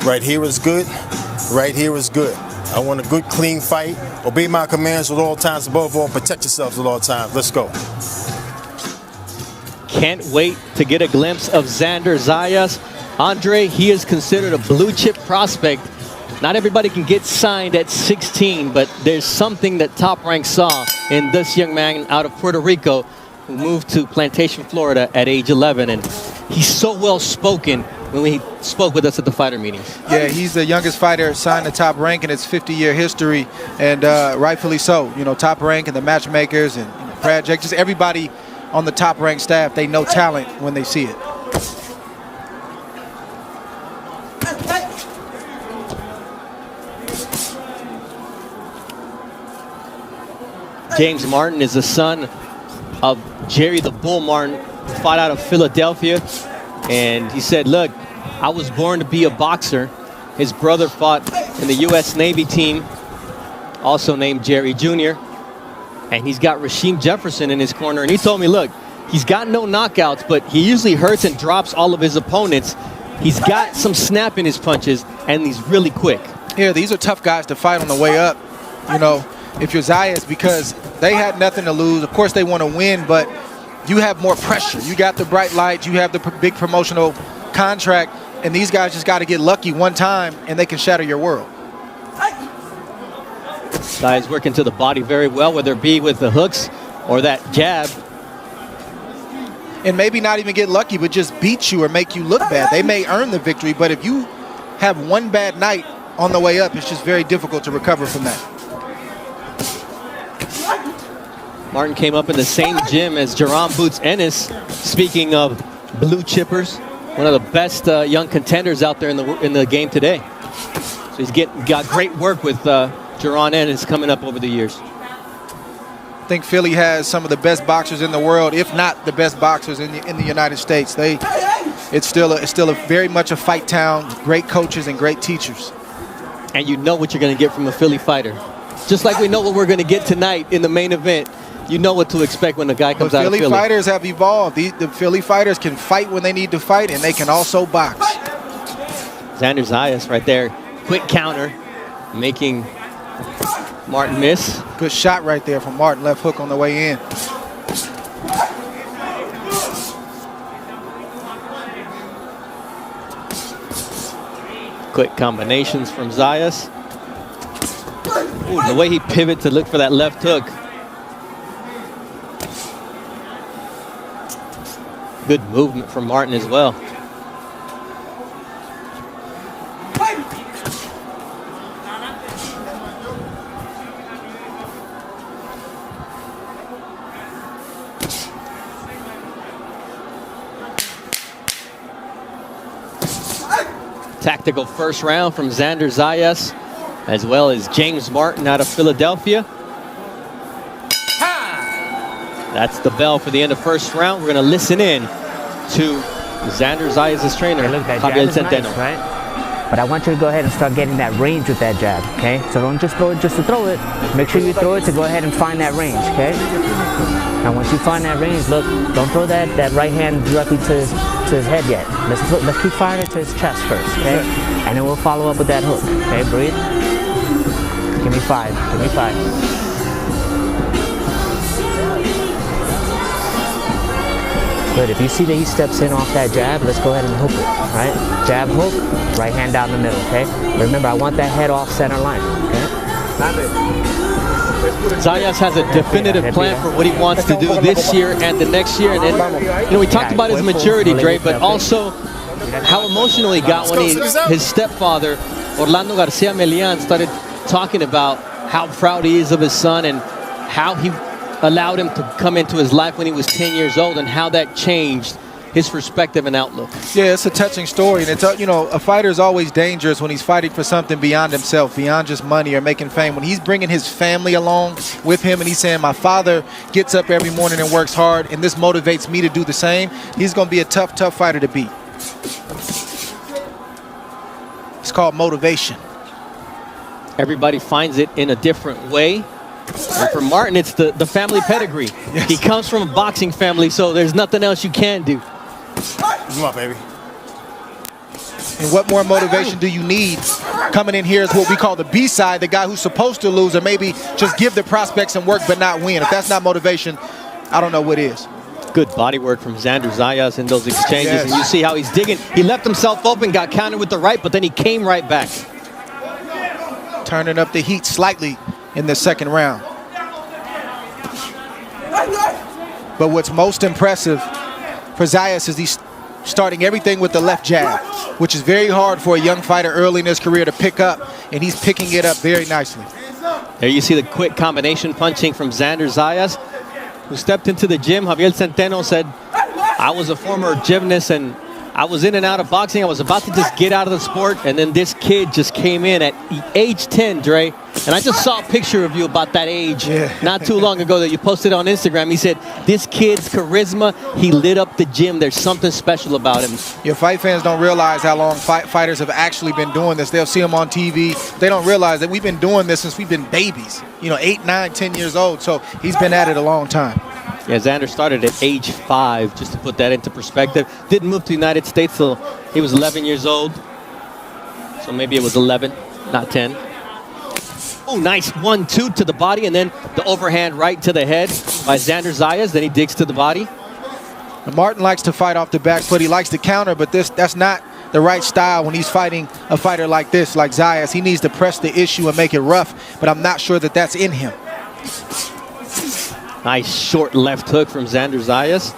Right here is good. Right here is good. I want a good, clean fight. Obey my commands at all times. Above all, protect yourselves at all times. Let's go. Can't wait to get a glimpse of Xander Zayas. Andre, he is considered a blue chip prospect. Not everybody can get signed at 16, but there's something that Top Rank saw in this young man out of Puerto Rico who moved to Plantation, Florida at age 11. And he's so well spoken when he spoke with us at the fighter meetings. Yeah, he's the youngest fighter signed to Top Rank in its 50-year history, and rightfully so. You know, Top Rank and the matchmakers and Brad Jake, just everybody on the Top Rank staff, they know talent when they see it. James Martin is the son of Jerry the Bull Martin, fought out of Philadelphia. And he said, look, I was born to be a boxer. His brother fought in the U.S. Navy team, also named Jerry Jr. And he's got Rasheem Jefferson in his corner. And he told me, look, he's got no knockouts, but he usually hurts and drops all of his opponents. He's got some snap in his punches, and he's really quick. Yeah, these are tough guys to fight on the way up. You know, if you're Zayas, because they had nothing to lose. Of course, they want to win, but you have more pressure. You got the bright lights. You have the big promotional contract, and these guys just got to get lucky one time, and they can shatter your world. Zayas working to the body very well, whether it be with the hooks or that jab. And maybe not even get lucky, but just beat you or make you look bad. They may earn the victory, but if you have one bad night on the way up, it's just very difficult to recover from that. Martin came up in the same gym as Jerome Boots Ennis. Speaking of blue chippers, one of the best young contenders out there in the game today. So he's got great work with Jerome Ennis coming up over the years. I think Philly has some of the best boxers in the world, if not the best boxers in the United States. It's still a very much a fight town, great coaches and great teachers. And you know what you're going to get from a Philly fighter. Just like we know what we're going to get tonight in the main event. You know what to expect when the guy comes out of Philly. Philly fighters have evolved. The Philly fighters can fight when they need to fight, and they can also box. Xander Zayas right there. Quick counter, making Martin miss. Good shot right there from Martin. Left hook on the way in. Quick combinations from Zayas. Ooh, the way he pivoted to look for that left hook. Good movement from Martin as well. Tactical first round from Xander Zayas, as well as James Martin out of Philadelphia. That's the bell for the end of first round. We're going to listen in to Xander Zayas' trainer, Javier Centeno. Nice, right? But I want you to go ahead and start getting that range with that jab, okay? So don't just throw it just to throw it. Make sure you throw it to go ahead and find that range, okay? Now once you find that range, look, don't throw that right hand directly to his head yet. Let's keep firing it to his chest first, okay? And then we'll follow up with that hook, okay? Breathe. Give me five, give me five. Good, if you see that he steps in off that jab, let's go ahead and hook it, all right? Jab, hook, right hand down the middle, okay? Remember, I want that head off center line, okay? Zayas has a definitive plan for what he wants to do this year and the next year. And then, you know, we talked about his maturity, Dre, but also how emotional he got when his stepfather, Orlando Garcia Melian, started talking about how proud he is of his son and how he allowed him to come into his life when he was 10 years old and how that changed his perspective and outlook. Yeah, it's a touching story. And it's, you know, a fighter is always dangerous when he's fighting for something beyond himself, beyond just money or making fame. When he's bringing his family along with him and he's saying, my father gets up every morning and works hard and this motivates me to do the same, he's going to be a tough, tough fighter to beat. It's called motivation. Everybody finds it in a different way. And for Martin, it's the family pedigree. Yes. He comes from a boxing family, so there's nothing else you can do. Come on, baby. And what more motivation do you need coming in here is what we call the B side, the guy who's supposed to lose or maybe just give the prospects some work but not win. If that's not motivation, I don't know what is. Good body work from Xander Zayas in those exchanges. Yes. And you see how he's digging. He left himself open, got countered with the right, but then he came right back. Turning up the heat slightly in the second round. But what's most impressive for Zayas is he's starting everything with the left jab, which is very hard for a young fighter early in his career to pick up, and he's picking it up very nicely. There you see the quick combination punching from Xander Zayas, who stepped into the gym. Javier Centeno said, I was a former gymnast and I was in and out of boxing. I was about to just get out of the sport, and then this kid just came in at age 10, Dre. And I just saw a picture of you about that age not too long ago that you posted on Instagram. He said, this kid's charisma, he lit up the gym. There's something special about him. Your fight fans don't realize how long fighters have actually been doing this. They'll see them on TV. They don't realize that we've been doing this since we've been babies, 8, 9, 10 years old. So he's been at it a long time. Yeah, Xander started at age 5, just to put that into perspective. Didn't move to the United States till he was 11 years old. So maybe it was 11, not 10. Oh, nice 1-2 to the body, and then the overhand right to the head by Xander Zayas. Then he digs to the body. And Martin likes to fight off the back foot. He likes to counter, but that's not the right style when he's fighting a fighter like this, like Zayas. He needs to press the issue and make it rough, but I'm not sure that that's in him. Nice short left hook from Xander Zayas.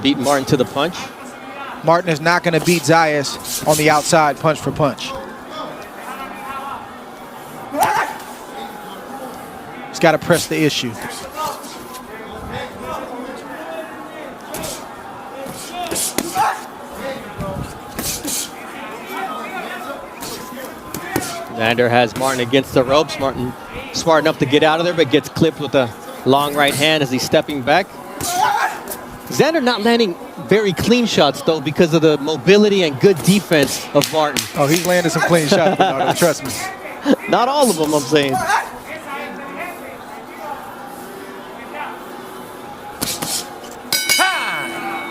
Beat Martin to the punch. Martin is not going to beat Zayas on the outside punch for punch. He's got to press the issue. Xander has Martin against the ropes. Martin smart enough to get out of there, but gets clipped with a long right hand as he's stepping back. Xander not landing very clean shots, though, because of the mobility and good defense of Martin. Oh, he's landing some clean shots, Bernardo, trust me. Not all of them, I'm saying.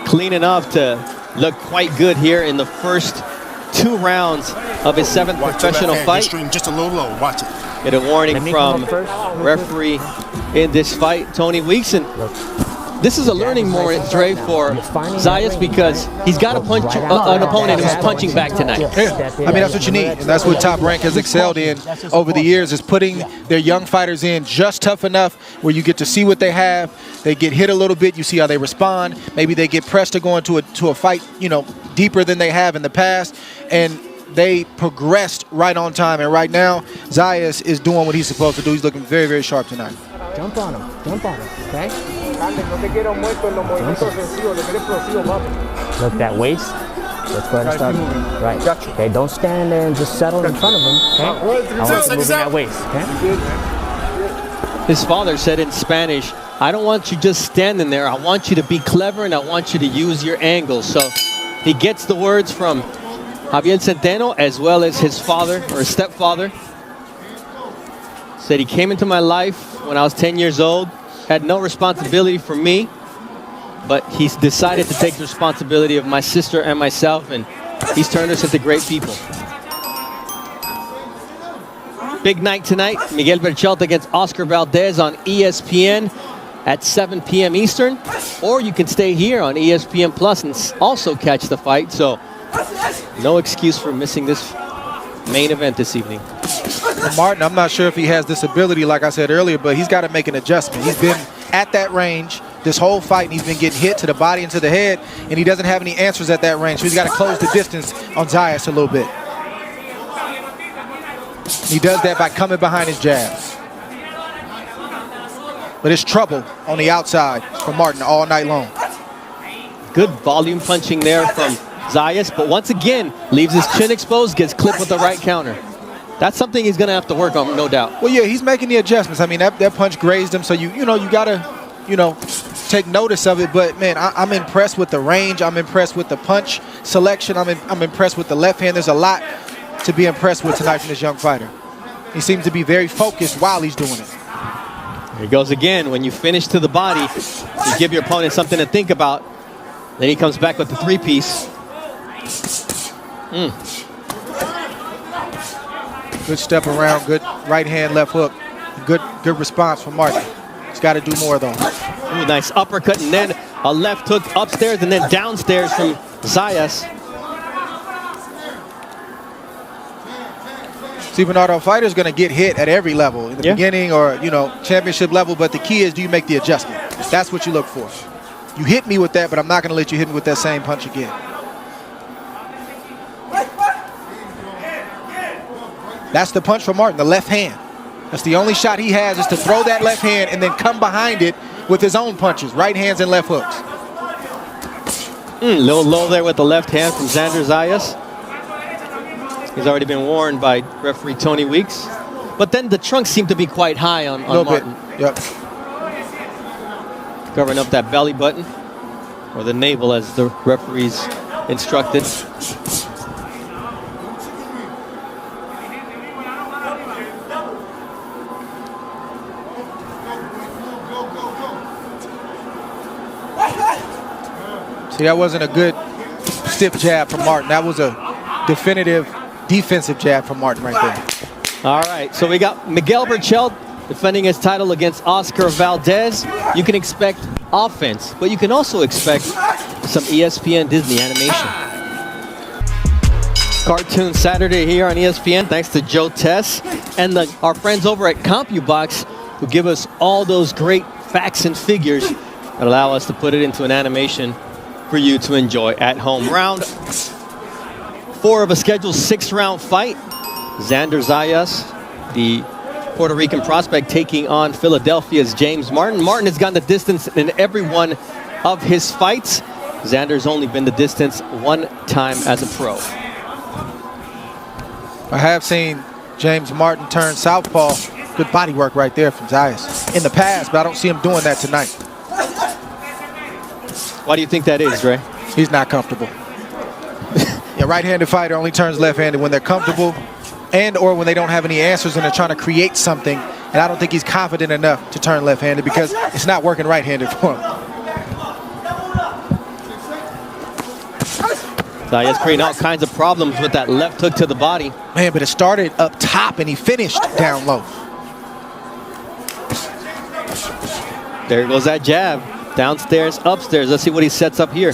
Clean enough to look quite good here in the first 2 rounds of his 7th professional fight. Just a little low. Watch it. Get a warning from referee in this fight, Tony Weeks. And this is a learning moment, Dre, for Zayas, because he's got to punch an opponent who's punching back tonight. Yeah. I mean, that's what you need. And that's what Top Rank has excelled in over the years, is putting their young fighters in just tough enough where you get to see what they have. They get hit a little bit. You see how they respond. Maybe they get pressed to go into a fight, deeper than they have in the past. And they progressed right on time. And right now, Zayas is doing what he's supposed to do. He's looking very, very sharp tonight. Jump on him, okay? Look, that waist. Let's go ahead and start. Right. Okay, don't stand there and just settle in front of him, okay? I want you to move that waist, okay? His father said in Spanish, I don't want you just standing there. I want you to be clever, and I want you to use your angles. So he gets the words from Javier Centeno as well as his father, or his stepfather. Said he came into my life when I was 10 years old, had no responsibility for me, but he's decided to take the responsibility of my sister and myself, and he's turned us into great people. Big night tonight. Miguel Berchelt against Oscar Valdez on ESPN at 7 p.m. Eastern, or you can stay here on ESPN Plus and also catch the fight. So no excuse for missing this main event this evening. Well, Martin, I'm not sure if he has this ability, like I said earlier, but he's got to make an adjustment. He's been at that range this whole fight, and he's been getting hit to the body and to the head, and he doesn't have any answers at that range. So he's got to close the distance on Zayas a little bit. He does that by coming behind his jabs. But it's trouble on the outside for Martin all night long. Good volume punching there from Zayas, but once again, leaves his chin exposed, gets clipped with the right counter. That's something he's going to have to work on, no doubt. Well, yeah, he's making the adjustments. I mean, that punch grazed him, so you got to, take notice of it. But, man, I'm impressed with the range. I'm impressed with the punch selection. I'm impressed with the left hand. There's a lot to be impressed with tonight from this young fighter. He seems to be very focused while he's doing it. Here he goes again. When you finish to the body, you give your opponent something to think about. Then he comes back with the 3-piece. Good step around, good right hand, left hook. Good response from Martin. He's got to do more though. Ooh, nice uppercut and then a left hook upstairs and then downstairs from Zayas. See, Bernardo, a fighter's going to get hit at every level, in the beginning or, you know, championship level, but the key is, do you make the adjustment? That's what you look for. You hit me with that, but I'm not going to let you hit me with that same punch again. That's the punch from Martin, the left hand. That's the only shot he has, is to throw that left hand and then come behind it with his own punches, right hands and left hooks. Little low there with the left hand from Xander Zayas. He's already been warned by referee Tony Weeks. But then the trunks seem to be quite high on Martin. Yep. Covering up that belly button, or the navel as the referees instructed. See, that wasn't a good stiff jab from Martin. That was a definitive defensive jab from Martin right there. All right, so we got Miguel Berchelt defending his title against Oscar Valdez. You can expect offense, but you can also expect some ESPN Disney animation. Cartoon Saturday here on ESPN, thanks to Joe Tess and our friends over at CompuBox, who give us all those great facts and figures that allow us to put it into an animation for you to enjoy at home. Round 4 of a scheduled 6-round fight. Xander Zayas, the Puerto Rican prospect, taking on Philadelphia's James Martin. Martin has gone the distance in every one of his fights. Xander's only been the distance one time as a pro. I have seen James Martin turn southpaw. Good body work right there from Zayas in the past, but I don't see him doing that tonight. Why do you think that is, Ray? He's not comfortable. A right-handed fighter only turns left-handed when they're comfortable and or when they don't have any answers and they're trying to create something. And I don't think he's confident enough to turn left-handed because it's not working right-handed for him. Zayas creating all kinds of problems with that left hook to the body. Man, but it started up top and he finished down low. There goes that jab. Downstairs, upstairs. Let's see what he sets up here.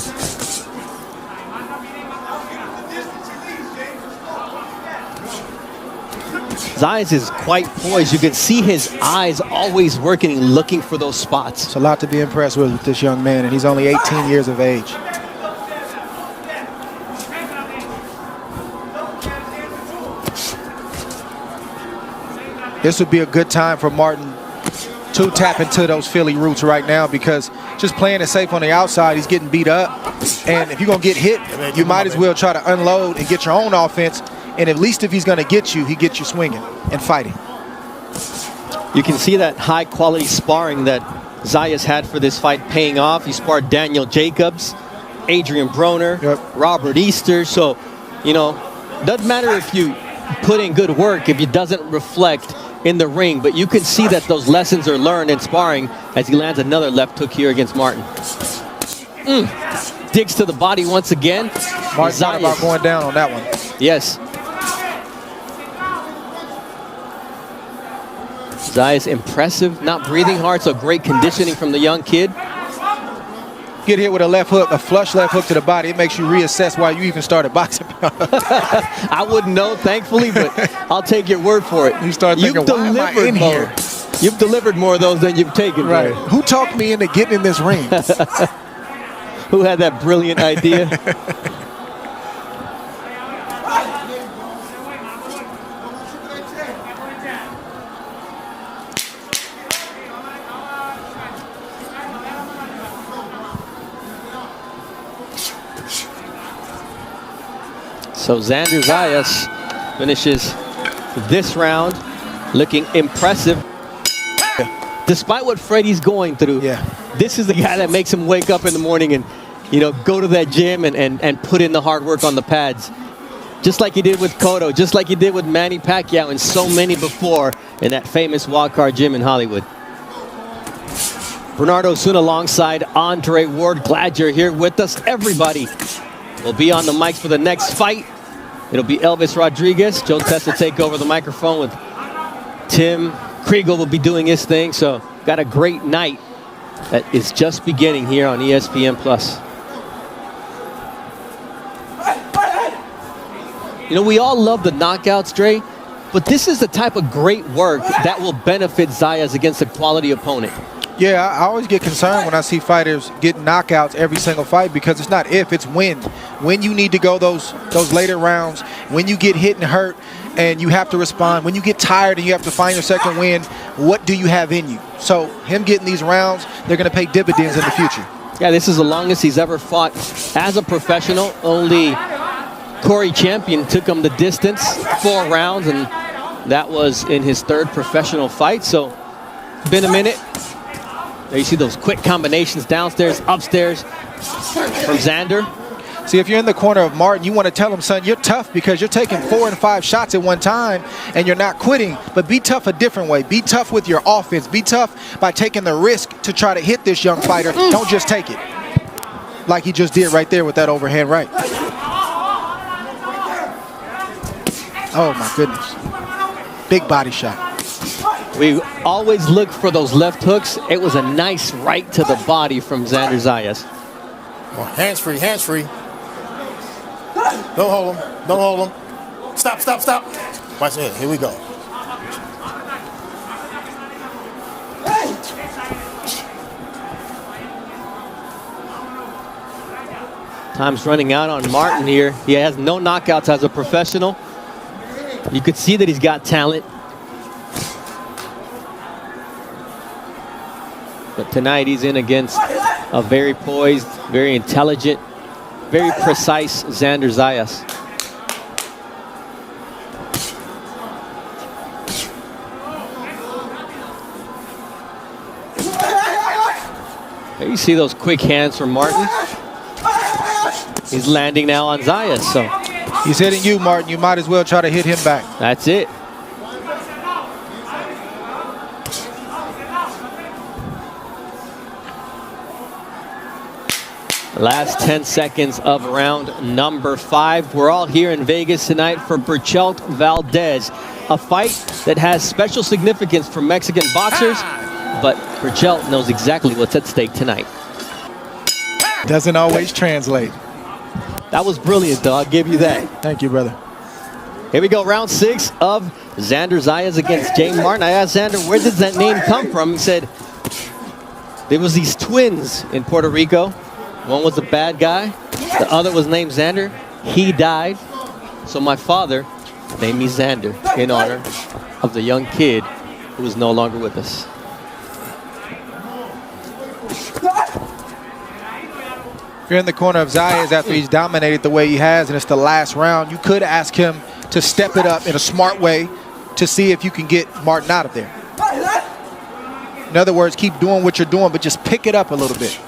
Zayas is quite poised. You can see his eyes always working and looking for those spots. It's a lot to be impressed with this young man, and he's only 18 years of age. This would be a good time for Martin to tap into those Philly roots right now, because just playing it safe on the outside, he's getting beat up. And if you're going to get hit, you might as well try to unload and get your own offense. And at least if he's going to get you, he gets you swinging and fighting. You can see that high-quality sparring that Zayas had for this fight paying off. He sparred Daniel Jacobs, Adrian Broner, Robert Easter. So, you know, doesn't matter if you put in good work if it doesn't reflect in the ring, but you can see that those lessons are learned in sparring as he lands another left hook here against Martin. Digs to the body once again. Martin thought about going down on that one. Yes. Zayas impressive, not breathing hard, so great conditioning from the young kid. Get hit with a left hook, a flush left hook to the body, it makes you reassess why you even started boxing. I wouldn't know, thankfully, but I'll take your word for it. You start thinking, why am I in here? You've delivered more of those than you've taken. Right. Who talked me into getting in this ring? Who had that brilliant idea? So Xander Zayas finishes this round looking impressive. Despite what Freddie's going through, this is the guy that makes him wake up in the morning and, you know, go to that gym and put in the hard work on the pads. Just like he did with Cotto, just like he did with Manny Pacquiao and so many before in that famous Wildcard gym in Hollywood. Bernardo soon alongside Andre Ward. Glad you're here with us. Everybody will be on the mics for the next fight. It'll be Elvis Rodriguez. Joe Testa take over the microphone with Tim Kriegel will be doing his thing. So got a great night that is just beginning here on ESPN+. You know, we all love the knockouts, Dre, but this is the type of great work that will benefit Zayas against a quality opponent. Yeah, I always get concerned when I see fighters get knockouts every single fight, because it's not if, it's when. When you need to go those later rounds, when you get hit and hurt and you have to respond, when you get tired and you have to find your second win, what do you have in you? So him getting these rounds, they're going to pay dividends in the future. Yeah, this is the longest he's ever fought as a professional. Only Corey Champion took him the distance, 4 rounds, and that was in his 3rd professional fight. So been a minute. There you see those quick combinations downstairs, upstairs from Xander. See, if you're in the corner of Martin, you want to tell him, son, you're tough because you're taking 4 and 5 shots at one time and you're not quitting. But be tough a different way. Be tough with your offense. Be tough by taking the risk to try to hit this young fighter. Don't just take it. Like he just did right there with that overhand right. Oh, my goodness. Big body shot. We always look for those left hooks. It was a nice right to the body from Xander Zayas. Oh, hands free, hands free. Don't hold him, don't hold him. Stop, stop, stop. Watch it, here we go. Time's running out on Martin here. He has no knockouts as a professional. You could see that he's got talent. But tonight he's in against a very poised, very intelligent, very precise Xander Zayas. There you see those quick hands from Martin. He's landing now on Zayas, so. He's hitting you, Martin. You might as well try to hit him back. That's it. Last 10 seconds of round number 5. We're all here in Vegas tonight for Berchelt Valdez, a fight that has special significance for Mexican boxers, but Berchelt knows exactly what's at stake tonight. Doesn't always translate. That was brilliant, though. I'll give you that. Thank you, brother. Here we go, round 6 of Xander Zayas against Jay Martin. I asked Xander, where did that name come from? He said, there was these twins in Puerto Rico. One was a bad guy. The other was named Xander. He died. So my father named me Xander in honor of the young kid who is no longer with us. If you're in the corner of Zayas after he's dominated the way he has and it's the last round, you could ask him to step it up in a smart way to see if you can get Martin out of there. In other words, keep doing what you're doing, but just pick it up a little bit.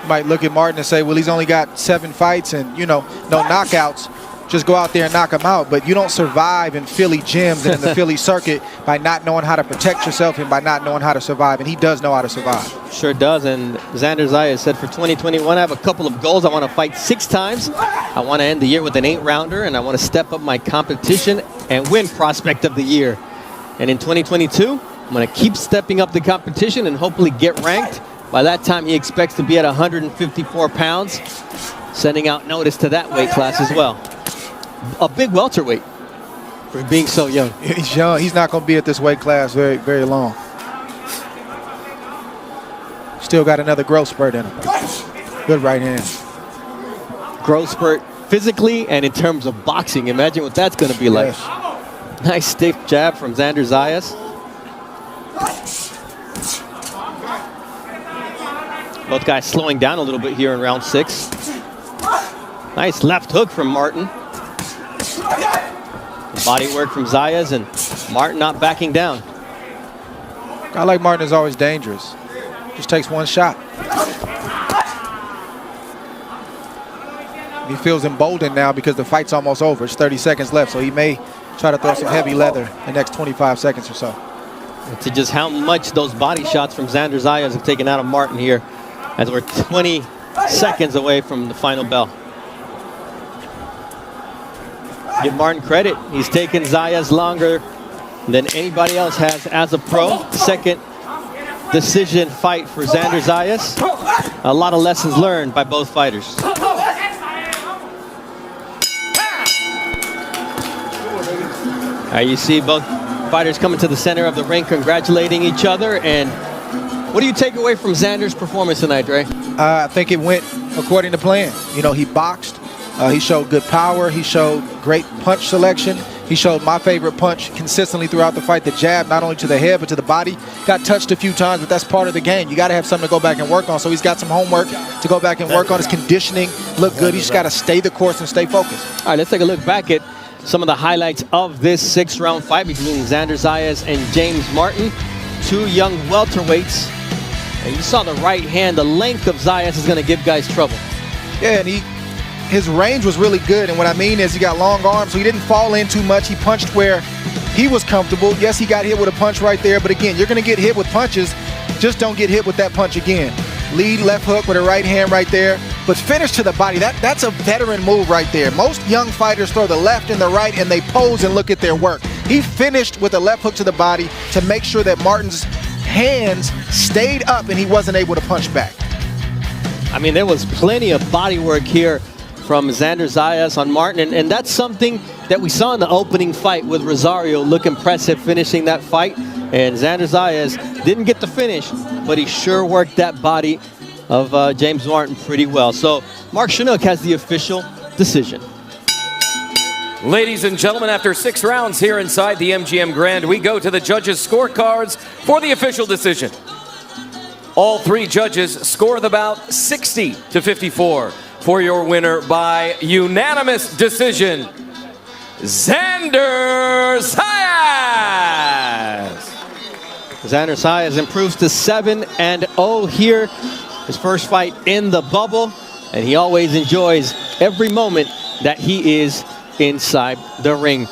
Might look at Martin and say, well, he's only got 7 fights and, you know, no knockouts. Just go out there and knock him out. But you don't survive in Philly gyms and in the Philly circuit by not knowing how to protect yourself and by not knowing how to survive. And he does know how to survive. Sure does. And Xander Zayas said for 2021, I have a couple of goals. I want to fight 6 times. I want to end the year with an 8-rounder, and I want to step up my competition and win prospect of the year. And in 2022, I'm going to keep stepping up the competition and hopefully get ranked. By that time, he expects to be at 154 pounds, sending out notice to that weight class as well. A big welterweight for being so young. He's young. He's not going to be at this weight class very, very long. Still got another growth spurt in him. Good right hand. Growth spurt physically and in terms of boxing. Imagine what that's going to be like. Yes. Nice stiff jab from Xander Zayas. Both guys slowing down a little bit here in round 6. Nice left hook from Martin. Body work from Zayas, and Martin not backing down. A guy like Martin is always dangerous. Just takes one shot. He feels emboldened now because the fight's almost over. It's 30 seconds left, so he may try to throw some heavy leather the next 25 seconds or so. To just how much those body shots from Xander Zayas have taken out of Martin here, as we're 20 seconds away from the final bell. Give Martin credit. He's taken Zayas longer than anybody else has as a pro. Second decision fight for Xander Zayas. A lot of lessons learned by both fighters. You see both fighters coming to the center of the ring, congratulating each other. And what do you take away from Xander's performance tonight, Dre? I think it went according to plan. You know, he boxed. He showed good power. He showed great punch selection. He showed my favorite punch consistently throughout the fight, the jab, not only to the head, but to the body. Got touched a few times, but that's part of the game. You got to have something to go back and work on. So he's got some homework to go back and work on. His conditioning look good. He's got to stay the course and stay focused. All right, let's take a look back at some of the highlights of this 6th-round fight between Xander Zayas and James Martin, two young welterweights. And you saw the right hand, the length of Zayas is going to give guys trouble. Yeah, and his range was really good. And what I mean is he got long arms, so he didn't fall in too much. He punched where he was comfortable. Yes, he got hit with a punch right there, but again, you're going to get hit with punches. Just don't get hit with that punch again. Lead left hook with a right hand right there, but finish to the body. That's a veteran move right there. Most young fighters throw the left and the right and they pose and look at their work. He finished with a left hook to the body to make sure that Martin's hands stayed up and he wasn't able to punch back. I mean, there was plenty of body work here from Xander Zayas on Martin, and that's something that we saw in the opening fight with Rosario. Look impressive finishing that fight, and Xander Zayas didn't get the finish, but he sure worked that body of James Martin pretty well. So Mark Chinook has the official decision. Ladies and gentlemen, after 6 rounds here inside the MGM Grand, we go to the judges' scorecards for the official decision. All 3 judges score the bout 60-54 for your winner by unanimous decision, Xander Zayas. Xander Zayas improves to 7-0 here. His first fight in the bubble, and he always enjoys every moment that he is inside the ring.